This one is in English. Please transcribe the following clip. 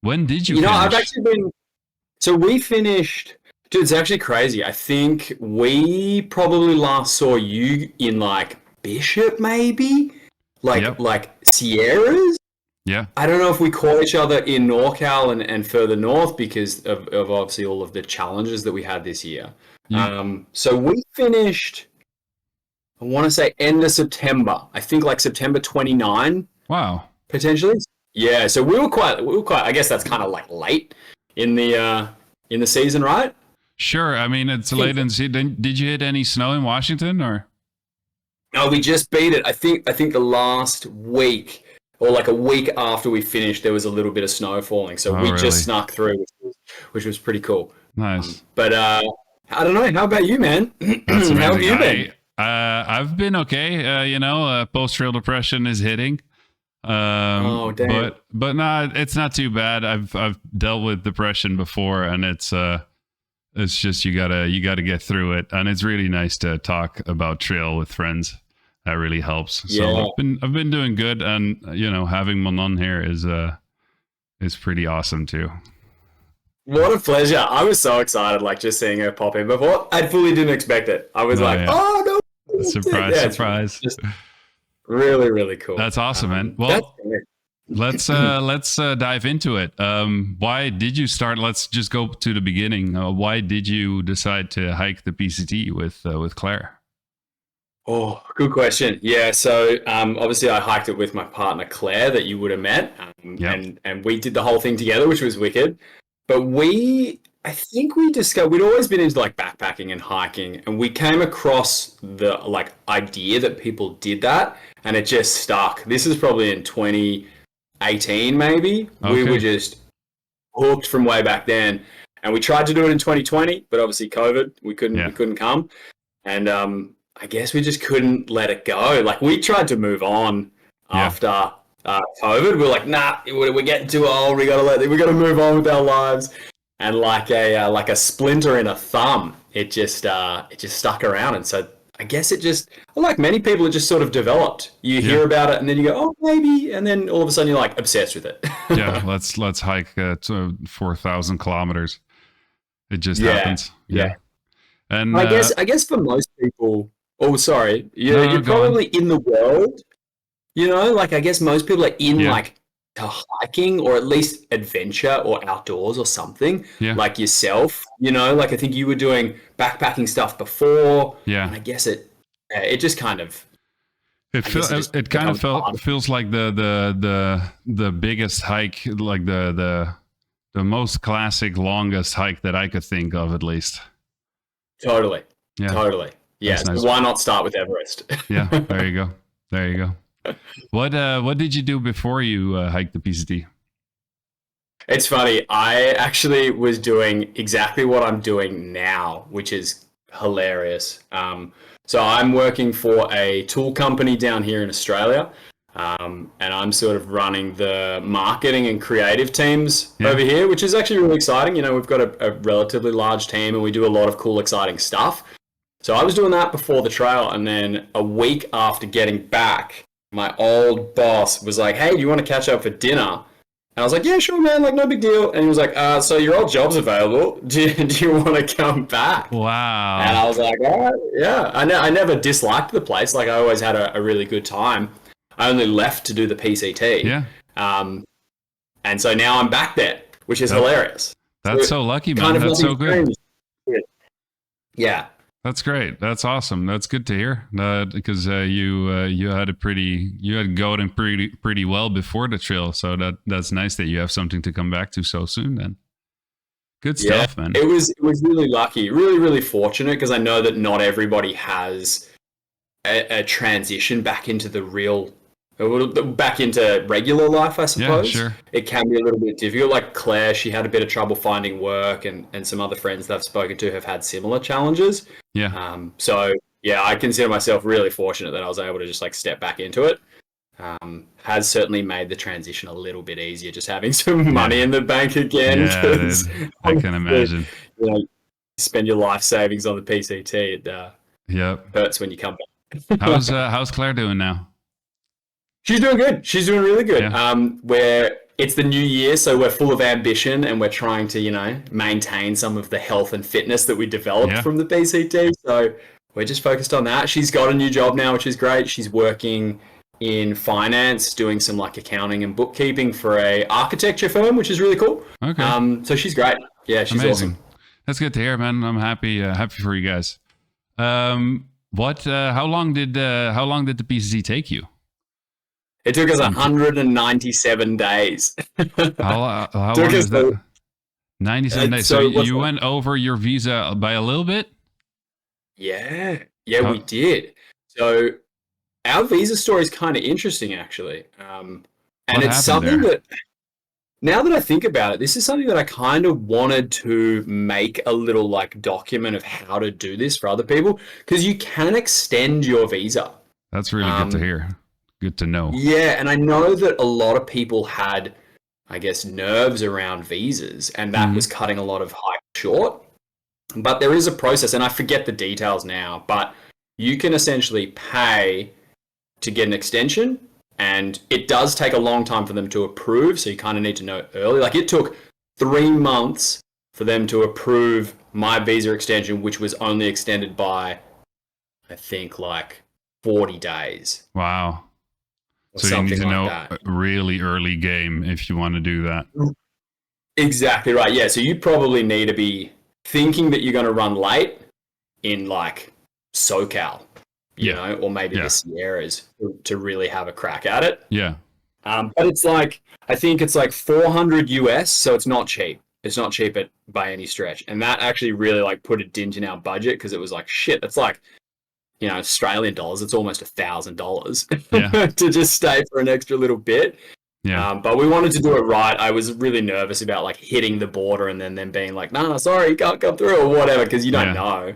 When did you You know, I've finish? actually been. So we finished. Dude, it's actually crazy. I think we probably last saw you in like Bishop, maybe, Yep. like Sierras. Yeah. I don't know if we caught each other in NorCal and further north because of obviously all of the challenges that we had this year. You. So we finished, I want to say end of September. I think like September 29, Wow. potentially. Yeah, so we were quite, I guess that's kind of like late in the season, right? Sure. I mean, it's I think late in season. Did you hit any snow in Washington or? no, we just beat it. I think the last week or like a week after we finished, there was a little bit of snow falling, so Oh, we just really? snuck through, which was pretty cool. Nice. But I don't know. How about you, man? That's How have amazing. you been? I've been okay. Post trail depression is hitting. Oh, damn. But no, it's not too bad. I've dealt with depression before, and it's just you gotta get through it, and it's really nice to talk about trail with friends. That really helps. So Yeah. I've been doing good, and having Manon here is pretty awesome too. What a pleasure. I was so excited, like just seeing her pop in before. I fully didn't expect it. I was Oh like, yeah, oh, no. surprise, Yeah, surprise. just really, really cool. That's awesome, man. That's Well, let's dive into it. Why did you start? Let's just go to the beginning. Why did you decide to hike the PCT with Claire? Oh, good question. Yeah, so obviously I hiked it with my partner Claire that you would have met, Yep. and we did the whole thing together, which was wicked. But I think we discovered we'd always been into like backpacking and hiking, and we came across the like idea that people did that, and it just stuck. This is probably in 2018, maybe. We were Okay. just hooked from way back then, and we tried to do it in 2020, but obviously COVID, we Yeah. couldn't come, and I guess we just couldn't let it go. Like we tried to move on Yeah. after COVID. We are like, nah, we're getting too old. We gotta move on with our lives. And like a splinter in a thumb, it just stuck around. And so I guess it just, like many people, it just sort of developed. You Yeah. hear about it, and then you go, oh, maybe, and then all of a sudden you're like obsessed with it. Yeah. Let's hike to 4,000 kilometers. It just Yeah, happens. yeah. Yeah. And I guess for most people, oh, sorry, no, no, you're go on. probably in the world. You know, like I guess most people are in Yeah. like to hiking or at least adventure or outdoors or something Yeah. like yourself. You know, like I think you were doing backpacking stuff before, and Yeah. I guess it just kind of It I guess it just it kind of becomes part of feels like the biggest hike, like the most classic longest hike that I could think of, at least. totally, Yeah, totally. Yeah, that's so nice. why not start with Everest? Yeah, there you go. There you go. What did you do before you hiked the PCT? It's funny. I actually was doing exactly what I'm doing now, which is hilarious. So I'm working for a tool company down here in Australia, and I'm sort of running the marketing and creative teams Yeah. over here, which is actually really exciting. You know, we've got a relatively large team, and we do a lot of cool, exciting stuff. So I was doing that before the trail, and then a week after getting back, my old boss was like, "Hey, do you want to catch up for dinner?" And I was like, yeah, sure, man, like no big deal. And he was like, so your old job's available. Do you want to come back? And I Wow. was like, all right, yeah. I never disliked the place. Like I always had a really good time. I only left to do the PCT. Yeah. Um, and so now I'm back there, which is That hilarious. that's So so lucky, kind man. of That's so nothing good. changed. Yeah. That's great. That's awesome. That's good to hear. Because you had you had going pretty well before the trail. So that's nice that you have something to come back to so soon. Then good Yeah. stuff, man. It was really lucky, really, really fortunate because I know that not everybody has a transition back into the real, back into regular life, I Yeah, suppose. sure. It can be a little bit difficult. Like Claire, she had a bit of trouble finding work, and some other friends that I've spoken to have had similar challenges. Yeah, So yeah, I consider myself really fortunate that I was able to just like step back into it. Has certainly made the transition a little bit easier, just having some money yeah, in the bank again. yeah, Because dude. I can imagine. you know, you spend your life savings on the PCT, it Yep. hurts when you come back. How's Claire doing now? She's doing good. She's doing really good. Yeah. it's the new year, so we're full of ambition and we're trying to, you know, maintain some of the health and fitness that we developed from the BCT. So we're just focused on that. She's got a new job now, which is great. She's working in finance, doing some like accounting and bookkeeping for a architecture firm, which is really cool. Okay. So she's great. Yeah, she's amazing. awesome. That's good to hear, man. I'm happy for you guys. How long did the PCC take you? It took us 197 days. How long is that? 97 days. So you went over your visa by a little bit? Yeah, we did. So our visa story is kind of interesting, actually. And it's something that, now that I think about it, this is something that I kind of wanted to make a little like document of how to do this for other people, because you can extend your visa. That's really good to hear. Good to know. Yeah, and I know that a lot of people had, I guess, nerves around visas, and that was cutting a lot of hype short. But there is a process, and I forget the details now, but you can essentially pay to get an extension, and it does take a long time for them to approve, so you kind of need to know early. Like, it took 3 months for them to approve my visa extension, which was only extended by, I think, like 40 days. Wow. So you need to know a really early game if you want to do that. Exactly right. Yeah. So you probably need to be thinking that you're going to run late in like SoCal, you know, or maybe the Sierras to really have a crack at it. Yeah. But it's like, I think it's like 400 US. So it's not cheap. It's not cheap by any stretch. And that actually really like put a dent in our budget, because it was like, shit, that's like, you know, Australian dollars, it's almost $1,000 to just stay for an extra little bit. Yeah. But we wanted to do it right. I was really nervous about like hitting the border and then them being like, nah, sorry, you can't come through or whatever, because you don't know.